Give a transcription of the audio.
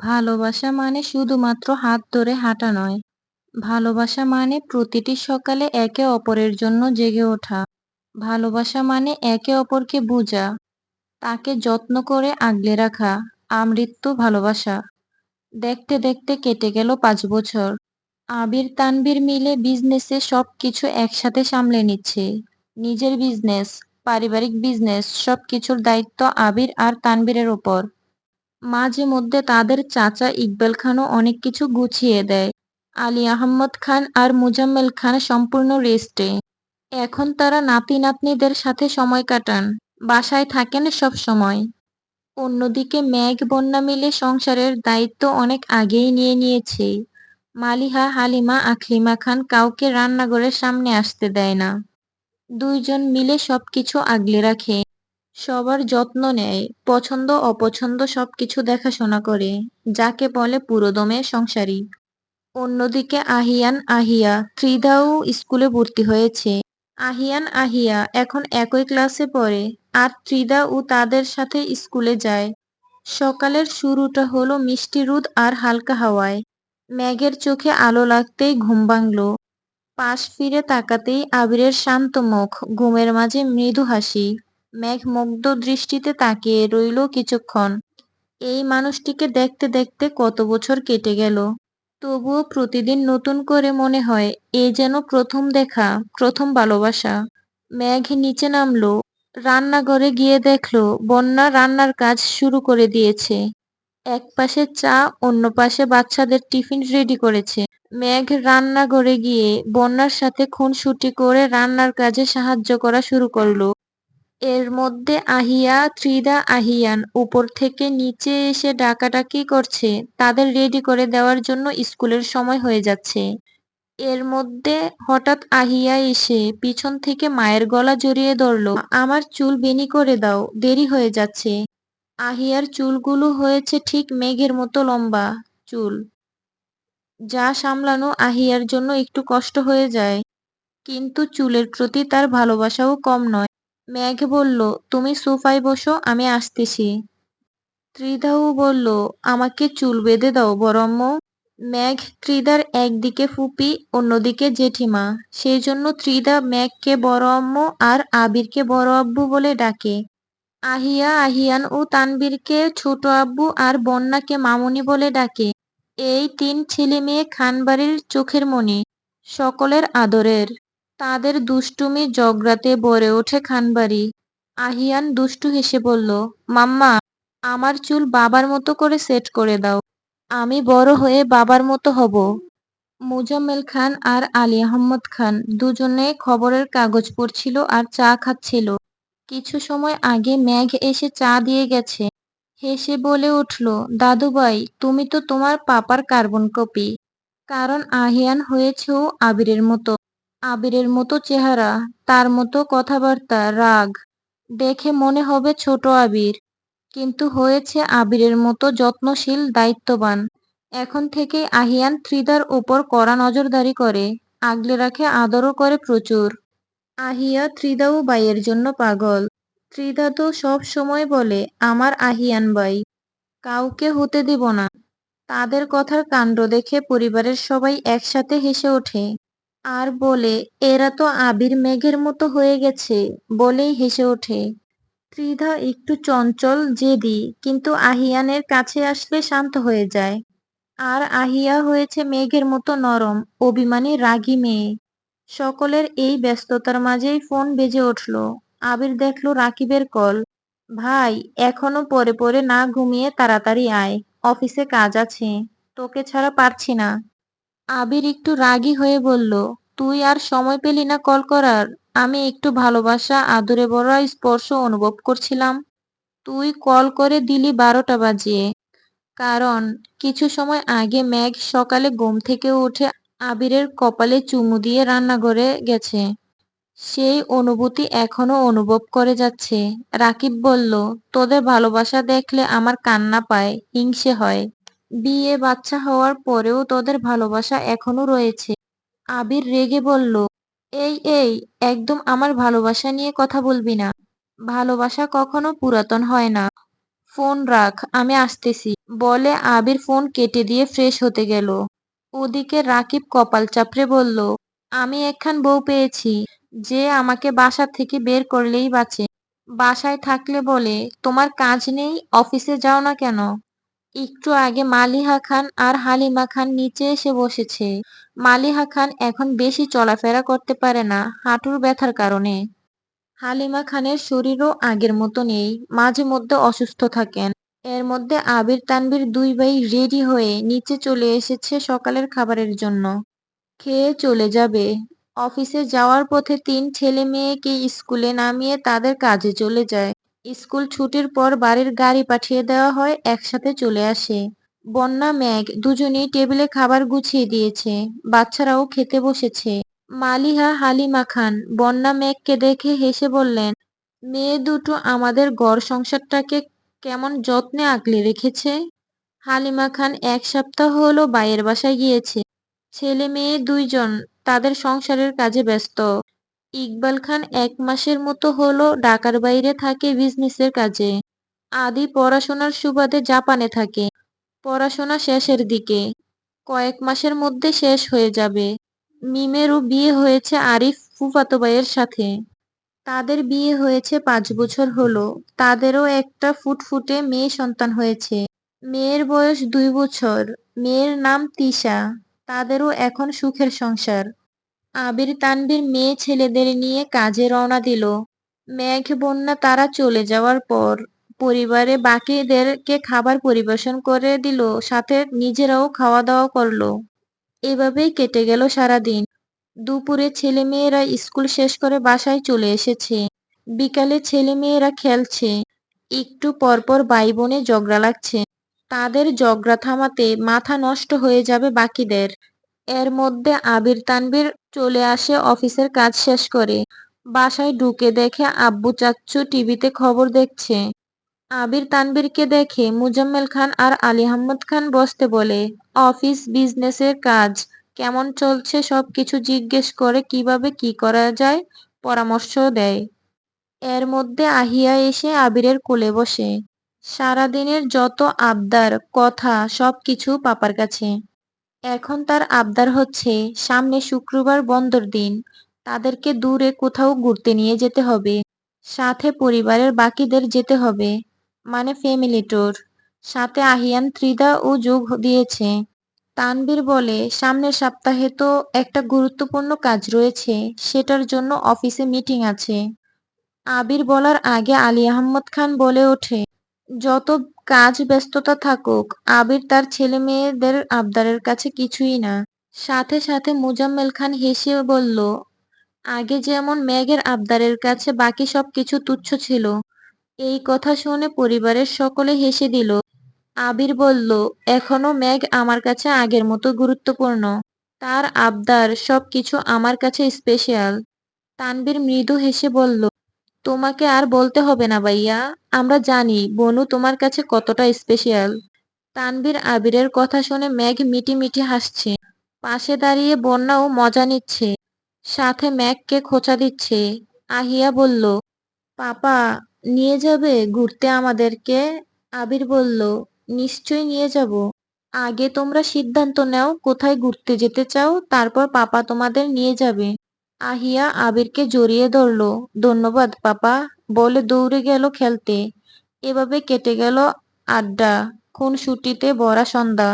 ভালোবাসা মানে শুধুমাত্র হাত ধরে হাঁটা নয়। ভালোবাসা মানে প্রতিটি সকালে একে অপরের জন্য জেগে ওঠা। ভালোবাসা মানে একে অপরকে বোঝা, তাকে যত্ন করে আগলে রাখা। আমৃত্যু ভালোবাসা। দেখতে দেখতে কেটে গেল 5 বছর। আবির তানভীর মিলে বিজনেসে সবকিছু একসাথে সামলে নিচ্ছে। নিজের বিজনেস, পারিবারিক বিজনেস, সবকিছুর দায়িত্ব আবির আর তানভীরের ওপর। মাঝে মধ্যে তাদের চাচা ইকবাল খানও অনেক কিছু গুছিয়ে দেয়। আলী আহমদ খান আর মোজাম্মেল খান সম্পূর্ণ রেস্টে। এখন তারা নাতি নাতনিদের সাথে সময় কাটান, বাসায় থাকেন সব সময়। অন্যদিকে মেঘ বন্যা মিলে সংসারের দায়িত্ব অনেক আগেই নিয়ে নিয়েছে। মালিহা হালিমা আকলিমা খান কাউকে রান্নাঘরের সামনে আসতে দেয় না। দুইজন মিলে সবকিছু আগলে রাখে। সবার যত্ন নেয়, পছন্দ অপছন্দ সবকিছু দেখাশোনা করে, যাকে বলে পুরোদমে সংসারী। অন্যদিকে আহিয়ান আহিয়া ত্রিধাও স্কুলে ভর্তি হয়েছে। আহিয়ান আহিয়া এখন একই ক্লাসে পড়ে, আর ত্রিধা ও তাদের সাথে স্কুলে যায়। সকালের শুরুটা হলো মিষ্টি রোদ আর হালকা হাওয়ায়। মেঘের চোখে আলো লাগতেই ঘুম ভাঙল। পাশ ফিরে তাকাতেই আবিরের শান্ত মুখ, ঘুমের মাঝে মৃদু হাসি। মেঘ মুগ্ধ দৃষ্টিতে তাকিয়ে রইল কিছুক্ষণ। এই মানুষটিকে দেখতে দেখতে কত বছর কেটে গেল, তবুও প্রতিদিন নতুন করে মনে হয় এ যেন প্রথম দেখা, প্রথম ভালোবাসা। মেঘ নিচে নামলো, রান্নাঘরে গিয়ে দেখলো বন্যা রান্নার কাজ শুরু করে দিয়েছে। এক পাশে চা, অন্য পাশে বাচ্চাদের টিফিন রেডি করেছে। মেঘ রান্নাঘরে গিয়ে বন্যার সাথে খুনসুটি করে রান্নার কাজে সাহায্য করা শুরু করলো। এর মধ্যে আহিয়া ত্রিধা আহিয়ান উপর থেকে নিচে এসে ডাকাডাকি করছে, তাদের রেডি করে দেওয়ার জন্য স্কুলের সময় হয়ে যাচ্ছে। এর মধ্যে হঠাৎ আহিয়া এসে পিছন থেকে মায়ের গলা জড়িয়ে ধরলো, আমার চুল বেনি করে দাও, দেরি হয়ে যাচ্ছে। আহিয়ার চুলগুলো হয়েছে ঠিক মেঘের মতো লম্বা চুল, যা সামলানো আহিয়ার জন্য একটু কষ্ট হয়ে যায়। কিন্তু চুলের প্রতি তার ভালোবাসাও কম নয়। মেঘ বলল, তুমি সোফায় বসো, আমি আসতেছি। ত্রিধাও বলল, আমাকে চুল বেঁধে দাও বড়ম্মু। মেঘ ত্রিধার একদিকে ফুপি, অন্যদিকে জেঠিমা, সেই জন্য ত্রিধা মেঘকে বড় আম্মু আর আবিরকে বড় আব্বু বলে ডাকে। আহিয়া আহিয়ান ও তানবীরকে ছোট আব্বু আর বন্যাকে মামুনি বলে ডাকে। এই 3 ছেলে মেয়ে খানবাড়ির চোখের মণি, সকলের আদরের। তাদের দুষ্টুমি জগরাতে ভরে ওঠে খানবাড়ি। আহিয়ান দুষ্টু হেসে বলল, মাম্মা, আমার চুল বাবার মতো করে সেট করে দাও, আমি বড় হয়ে বাবার মতো হব। মোজাম্মেল খান আর আলী আহমদ খান দুজনে খবরের কাগজ পড়ছিল আর চা খাচ্ছিল। কিছু সময় আগে মেঘ এসে চা দিয়ে গেছে। হেসে বলে উঠল, দাদুভাই, তুমি তো তোমার পাপার কার্বন কপি। কারণ আহিয়ান হয়েছেও আবিরের মতো। আবিরের মতো চেহারা, তার মতো কথাবার্তা, রাগ। দেখে মনে হবে ছোট আবির, কিন্তু হয়েছে আবিরের মতো যত্নশীল, দায়িত্ববান। এখন থেকেই আহিয়ান ত্রিধার উপর কড়া নজরদারি করে, আগলে রাখে, আদরও করে প্রচুর। আহিয়া ত্রিধাও বাইয়ের জন্য পাগল। ত্রিধা তো সব সময় বলে, আমার আহিয়ান বাই, কাউকে হতে দিব না। তাদের কথার কাণ্ড দেখে পরিবারের সবাই একসাথে হেসে ওঠে আর বলে, এরা তো আবির মেঘের মতো হয়ে গেছে, বলেই হেসে ওঠে। ত্রিধা একটু চঞ্চল, জেদি, কিন্তু আহিয়ানের কাছে আসলে শান্ত হয়ে যায়। আর আহিয়া হয়েছে মেঘের মতো নরম, অভিমানী, রাগী মেয়ে। সকলের এই ব্যস্ততার মাঝেই ফোন বেজে উঠল। আবির দেখল রাকিবের কল। ভাই, এখনো পড়ে পড়ে না ঘুমিয়ে তাড়াতাড়ি আয়, অফিসে কাজ আছে, তোকে ছাড়া পারছি না। আবির একটু রাগী হয়ে বলল, তুই আর সময় পেলি না কল করার? আমি একটু ভালোবাসা, আদরে ভরা স্পর্শ অনুভব করছিলাম। তুই কল করে দিলি 12টা বাজিয়ে। কারণ কিছু সময় আগে মেঘ সকালে ঘুম থেকে উঠে আবিরের কপালে চুমু দিয়ে রান্নাঘরে গেছে। সেই অনুভূতি এখনো অনুভব করে যাচ্ছে। রাকিব বলল, তোদের ভালোবাসা দেখলে আমার কান্না পায়, হিংসে হয়। বিয়ে বাচ্চা হওয়ার পরেও তোদের ভালোবাসা এখনো রয়েছে। আবির রেগে বলল, এই এই, একদম আমার ভালোবাসা নিয়ে কথা বলবি না। ভালোবাসা কখনো পুরাতন হয় না। ফোন রাখ, আমি আসতেছি বলে আবির ফোন কেটে দিয়ে ফ্রেশ হতে গেল। ওদিকে রাকিব কপাল চাপড়ে বলল, আমি একখান বউ পেয়েছি যে আমাকে বাসা থেকে বের করলেই বাঁচে। বাসায় থাকলে বলে তোমার কাজ নেই, অফিসে যাও না কেন? একটু আগে মালিহা খান আর হালিমা খান নিচে এসে বসেছে। মালিহা খান এখন বেশি চলাফেরা করতে পারে না হাঁটুর ব্যথার কারণে। হালিমা খানের শরীরও আগের মতো নেই, মাঝে মধ্যে অসুস্থ থাকেন। এর মধ্যে আবির তানভীর দুই ভাই রেডি হয়ে নিচে চলে এসেছে সকালের খাবারের জন্য। খেয়ে চলে যাবে। অফিসে যাওয়ার পথে তিন ছেলে মেয়েকে স্কুলে নামিয়ে তাদের কাজে চলে যায়। স্কুল ছুটির পর বাড়ির গাড়ি পাঠিয়ে দেওয়া হয়, একসাথে চলে আসে। বন্যা মেঘ দুজনেই টেবিলে খাবার গুছিয়ে দিয়েছে, বাচ্চারাও খেতে বসেছে। মালিহা হালিমা খান বন্যা মেঘকে দেখে হেসে বললেন, মেয়ে দুটো আমাদের ঘর সংসারটাকে কেমন যত্নে আগলে রেখেছে। হালিমা খান এক সপ্তাহ হলো বাইয়ের বাসায় গিয়েছে। ছেলে মেয়ে দুইজন তাদের সংসারের কাজে ব্যস্ত। ইকবাল খান 1 মাসের মতো হলো ঢাকার বাইরে থাকে বিজনেসের কাজে। আদি পড়াশোনার সুবাদে জাপানে থাকে, পড়াশোনা শেষের দিকে, কয়েক মাসের মধ্যে শেষ হয়ে যাবে। মিমেরও বিয়ে হয়েছে আরিফ ফুফাতো ভাইয়ের সাথে। তাদের বিয়ে হয়েছে 5 বছর হলো। তাদেরও একটা ফুটফুটে মেয়ে সন্তান হয়েছে। মেয়ের বয়স 2 বছর। মেয়ের নাম তিশা। তাদেরও এখন সুখের সংসার। আবির তানভীর মেয়ে ছেলেদের নিয়ে কাজে রওনা দিল। মেঘ বন্যা তারা চলে যাওয়ার পর পরিবারে বাকিদেরকে খাবার পরিবেশন করে দিল, সাথে নিজেরাও খাওয়া দাওয়া করলো। এভাবেই কেটে গেল সারাদিন। দুপুরে ছেলেমেয়েরা স্কুল শেষ করে বাসায় চলে এসেছে। বিকালে ছেলেমেয়েরা খেলছে। একটু পরপর ভাই বোনে ঝগড়া লাগছে। তাদের ঝগড়া থামাতে মাথা নষ্ট হয়ে যাবে বাকিদের। এর মধ্যে আবির তানভীর চলে আসে অফিসের কাজ শেষ করে। বাসায় ঢুকে দেখে আব্বু চাচ্চু টিভিতে খবর দেখছে। আবির তানভীরকে দেখে মুজাম্মেল খান আর আলী আহমদ খান বসতে বলে। অফিস বিজনেসের কাজ কেমন চলছে সবকিছু জিজ্ঞেস করে, কিভাবে কি করা যায় পরামর্শ দেয়। এর মধ্যে আহিয়া এসে আবিরের কোলে বসে। সারাদিনের যত আবদার কথা সবকিছু পাপার কাছে। এখন তার আবদার হচ্ছে সামনে শুক্রবার বন্ধর দিন, তাদেরকে দূরে কোথাও ঘুরতে নিয়ে যেতে হবে। সাথে পরিবারের বাকিদের যেতে হবে, মানে ফ্যামিলি ট্যুর। সাথে আহিয়ান ত্রিদা ও যোগ দিয়েছে। তানভীর বলে, সামনের সপ্তাহে তো একটা গুরুত্বপূর্ণ কাজ রয়েছে, সেটার জন্য অফিসে মিটিং আছে। আবির বলার আগে আলী আহমদ খান বলে ওঠে, যত কাজ ব্যস্ততা থাকুক, আবির তার ছেলে মেয়েদের আবদারের কাছে কিছুই না। সাথে সাথে মুজাম্মেল খান হেসে বলল, আগে যেমন মেঘের আবদারের কাছে বাকি সব কিছু তুচ্ছ ছিল। এই কথা শুনে পরিবারের সকলে হেসে দিল। আবির বলল, এখনো মেঘ আমার কাছে আগের মতো গুরুত্বপূর্ণ। তার আবদার সবকিছু আমার কাছে স্পেশাল। তানভীর মৃদু হেসে বলল, তোমাকে আর বলতে হবে না ভাইয়া, আমরা জানি বনু তোমার কাছে কতটা স্পেশাল। তানভীর আবিরের কথা শুনে মেঘ মিটি মিটি হাসছে। পাশে দাঁড়িয়ে বন্যাও মজা নিচ্ছে, সাথে মেঘকে খোঁচা দিচ্ছে। আহিয়া বলল, পাপা নিয়ে যাবে ঘুরতে আমাদেরকে? আবির বলল, নিশ্চয়ই নিয়ে যাব। আগে তোমরা সিদ্ধান্ত নাও কোথায় ঘুরতে যেতে চাও, তারপর পাপা তোমাদের নিয়ে যাবে। আহিয়া আবিরকে জড়িয়ে ধরল। ধন্যবাদ পাপা বলে দৌড়ে গেল খেলতে। এভাবে কেটে গেল আড্ডা, খুনসুটিতে ভরা সন্ধ্যা।